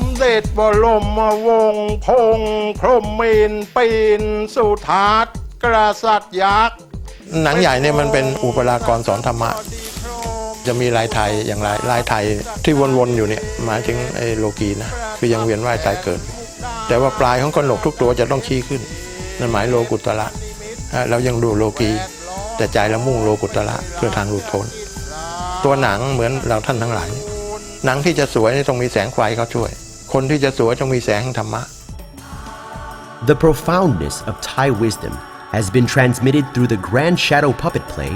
มเด็จบรมวงศ์พงศ์พรหมินทร์ปีนสุทัศน์กษัตริย์ยักษ์หนังใหญ่เนี่ยมันเป็นอุปรากรสอนธรรมะจะมีลายไทยอย่างลายไทยที่วนๆอยู่เนี่ยหมายถึงไอ้โลกีนะคือยังเวียนว่ายตายเกิดแต่ว่าปลายของกนกทุกตัวจะต้องชี้ขึ้นนั่นหมายโลกุตระเรายังดูโลกีแต่ใจเรามุ่งโลกุตระเพื่อทางหลุดพ้นตัวหนังเหมือนเราท่านทั้งหลายหนังที่จะสวยต้องมีแสงไฟเขาช่วยคนที่จะสวยต้องมีแสงแห่งธรรมะ The profoundness of Thai wisdom has been transmitted through the grand shadow puppet play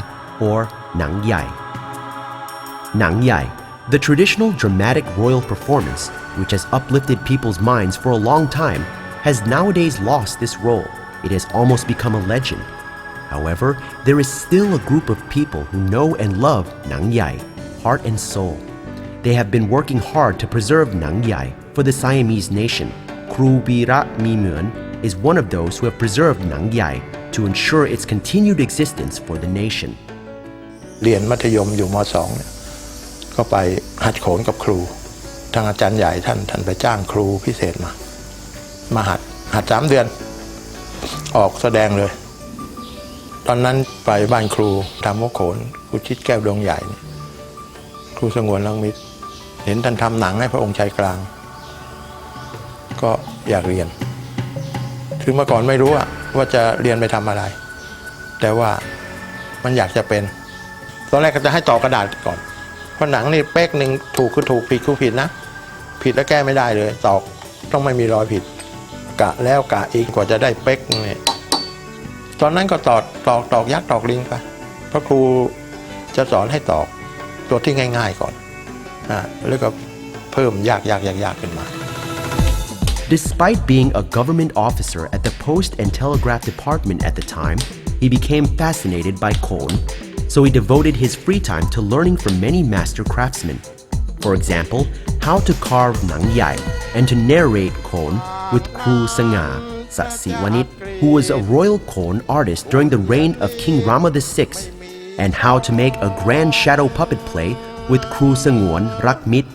or หนังใหญ่ หนังใหญ่ the traditional dramatic royal performance which has uplifted people's minds for a long time has nowadays lost this role. It has almost become a legend. However, there is still a group of people who know and love หนังใหญ่ heart and soul. They have been working hard to preserve หนังใหญ่ for the Siamese nation. ครูวีระมีเหมือน is one of those who have preserved หนังใหญ่ to ensure its continued existence for the nation. เรียนมัธยมอยู่ม.2 เนี่ยก็ไปหัดโขนกับครูทางอาจารย์ใหญ่ท่านไปจ้างครูพิเศษมาหัด3 เดือนออกแสดงเลยตอนนั้นไปบ้านครูทำหัวโขนครูชิดแก้วดวงใหญ่ครูสงวนรังมิตรเห็นท่านทำหนังให้พระองค์ชายกลางก็อยากเรียนคือเมื่อก่อนไม่รู้ว่าจะเรียนไปทำอะไรแต่ว่ามันอยากจะเป็นตอนแรกก็จะให้ต่อกระดาษก่อนเพราะหนังนี่เป๊กหนึ่งถูกคือถูกผิดคือผิดนะผิดแล้วแก้ไม่ได้เลยตอกต้องไม่มีรอยผิดกะแล้วกะอีกกว่าจะได้เป๊กนี่ตอนนั้นก็ตอกยักษ์ตอกลิงไปเพราะครูจะสอนให้ตอกตัวที่ง่ายๆก่อนแล้วก็เพิ่มยากขึ้นมา Despite being a government officer at the Post and Telegraph Department at the time, he became fascinated by Khon, so he devoted his free time to learning from many master craftsmen. For example, how to carve หนังใหญ่ and to narrate Khon with Kru Sanga Sasiwanit, who was a royal Khon artist during the reign of King Rama VI, and how to make a grand shadow puppet play with Kru Sangwon Rakmit.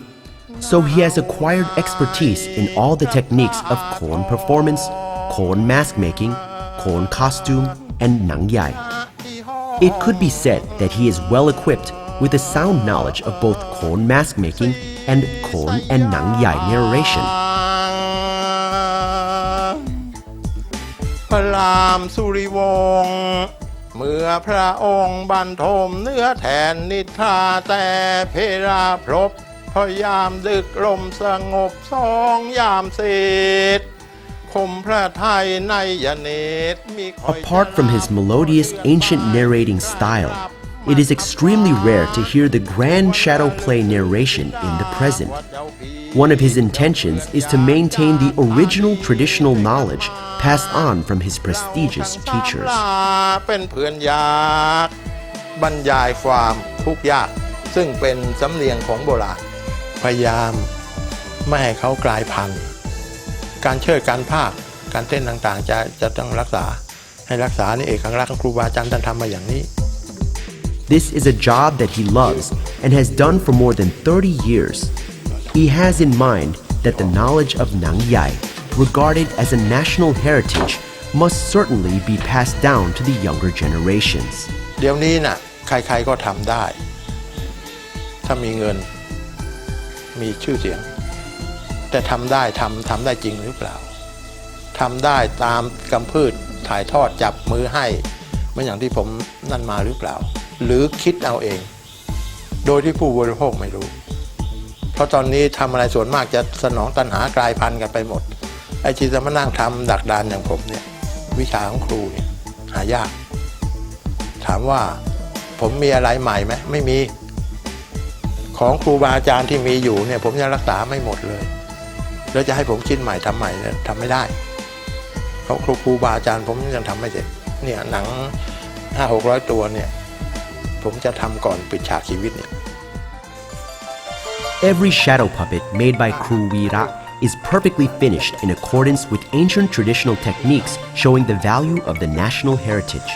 So he has acquired expertise in all the techniques of Khon performance, Khon mask making, Khon costume, and หนังใหญ่. It could be said that he is well equipped with a sound knowledge of both Khon mask making and Khon and หนังใหญ่ narration. พระรามสุริวงศ์เมื่อพระองค์บรรทมเนื้อแทนนิทราแต่เพราพรบพยามดึกลมสงบสองยามเศษคมพระไทยในยเนตมี Apart from his melodious ancient narrating style, it is extremely rare to hear the grand shadow play narration in the present. One of his intentions is to maintain the original traditional knowledge passed on from his prestigious teachers. เป็นเพื่อนยากบรรยายความทุกข์ยากซึ่งเป็นสำเนียงของโบราณพยายามไม่ให้เขากลายพันธุ์การเชิดการพากย์การเต้นต่างๆจะต้องรักษาให้รักษานี่เอกลักษณ์ของครูบาอาจารย์ท่านทำมาอย่างนี้ This is a job that he loves and has done for more than 30 years. He has in mind that the knowledge of หนังใหญ่, regarded as a national heritage, must certainly be passed down to the younger generations. เดี๋ยวนี้น่ะใครๆก็ทำได้ถ้ามีเงินมีชื่อเสียงแต่ทำได้จริงหรือเปล่าทำได้ตามกำพืชถ่ายทอดจับมือให้เหมือนอย่างที่ผมนั่นมาหรือเปล่าหรือคิดเอาเองโดยที่ผู้บริโภคไม่รู้เพราะตอนนี้ทำอะไรส่วนมากจะสนองตัณหากลายพันธุ์กันไปหมดไอ้ที่จะมานั่งทำดักดานอย่างผมเนี่ยวิชาของครูเนี่ยหายากถามว่าผมมีอะไรใหม่ไหมไม่มีของครูบาอาจารย์ที่มีอยู่เนี่ยผมยังรักษาไม่หมดเลยแล้วจะให้ผมคิดใหม่ทำใหม่เนี่ยทำไม่ได้เพราะครูบาอาจารย์ผมยังทำไม่เสร็จเนี่ยหนัง 500-600 ตัวเนี่ยผมจะทำก่อนปิดฉากชีวิตเนี่ย Every shadow puppet made by Kru Veera is perfectly finished in accordance with ancient traditional techniques showing the value of the national heritage.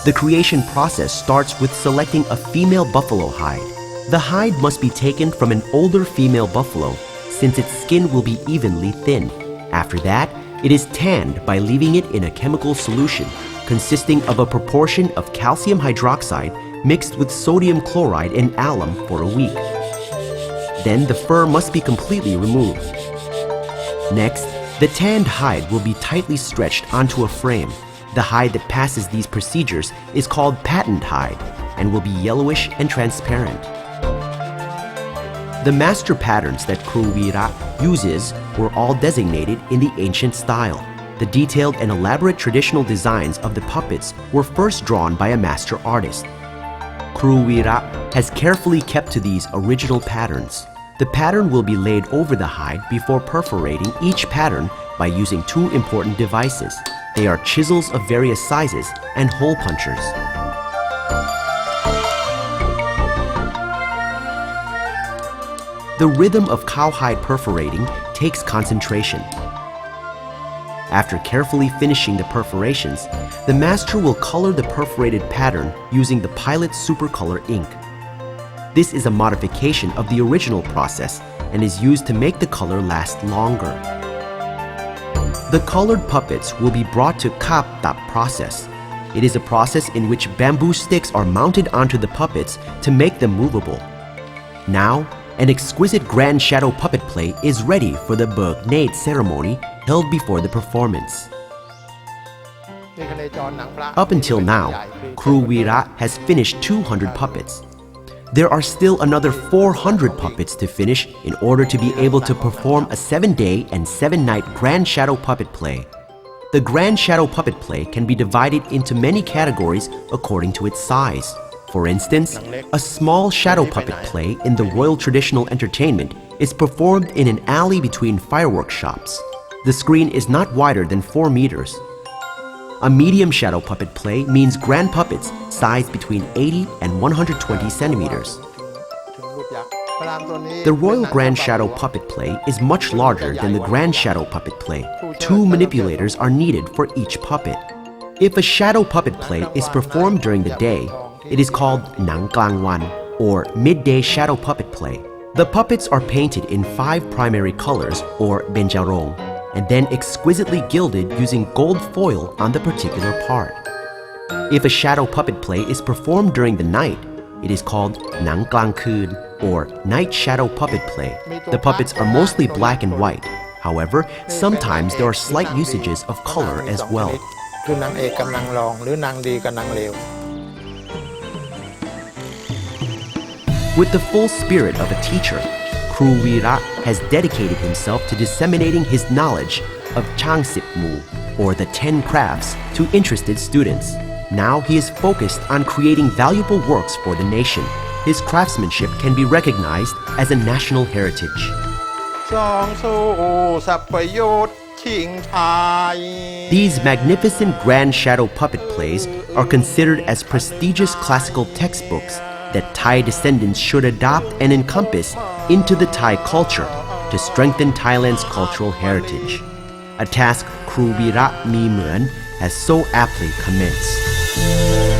The creation process starts with selecting a female buffalo hide. The hide must be taken from an older female buffalo, since its skin will be evenly thin. After that, it is tanned by leaving it in a chemical solution consisting of a proportion of calcium hydroxide mixed with sodium chloride and alum for a week. Then the fur must be completely removed. Next, the tanned hide will be tightly stretched onto a frame. The hide that passes these procedures is called patent hide and will be yellowish and transparent. The master patterns that Kru Vira uses were all designated in the ancient style. The detailed and elaborate traditional designs of the puppets were first drawn by a master artist. Kru Vira has carefully kept to these original patterns. The pattern will be laid over the hide before perforating each pattern by using two important devices. They are chisels of various sizes and hole punchers. The rhythm of cowhide perforating takes concentration. After carefully finishing the perforations, the master will color the perforated pattern using the Pilot Supercolor ink. This is a modification of the original process and is used to make the color last longer. The colored puppets will be brought to Kap Tap process. It is a process in which bamboo sticks are mounted onto the puppets to make them movable. Now, an exquisite grand shadow puppet play is ready for the Bergnade ceremony held before the performance. Up until now, Kru Vira has finished 200 puppets. There are still another 400 puppets to finish in order to be able to perform a 7-day and 7-night grand shadow puppet play. The grand shadow puppet play can be divided into many categories according to its size. For instance, a small shadow puppet play in the Royal Traditional Entertainment is performed in an alley between fireworks shops. The screen is not wider than 4 meters. A medium shadow puppet play means grand puppets sized between 80 and 120 centimeters. The Royal Grand Shadow Puppet Play is much larger than the Grand Shadow Puppet Play. 2 manipulators are needed for each puppet. If a shadow puppet play is performed during the day, it is called Nang Klangwan, or midday shadow puppet play. The puppets are painted in 5 primary colors, or benjarong, and then exquisitely gilded using gold foil on the particular part. If a shadow puppet play is performed during the night, it is called Nang Klangkun, or night shadow puppet play. The puppets are mostly black and white. However, sometimes there are slight usages of color as well. With the full spirit of a teacher, Kru Vira has dedicated himself to disseminating his knowledge of Changsip Mu, or the 10 crafts, to interested students. Now he is focused on creating valuable works for the nation. His craftsmanship can be recognized as a national heritage. These magnificent grand shadow puppet plays are considered as prestigious classical textbooks that Thai descendants should adopt and encompass into the Thai culture to strengthen Thailand's cultural heritage. A task Kru Vira Mi Mueun has so aptly commenced.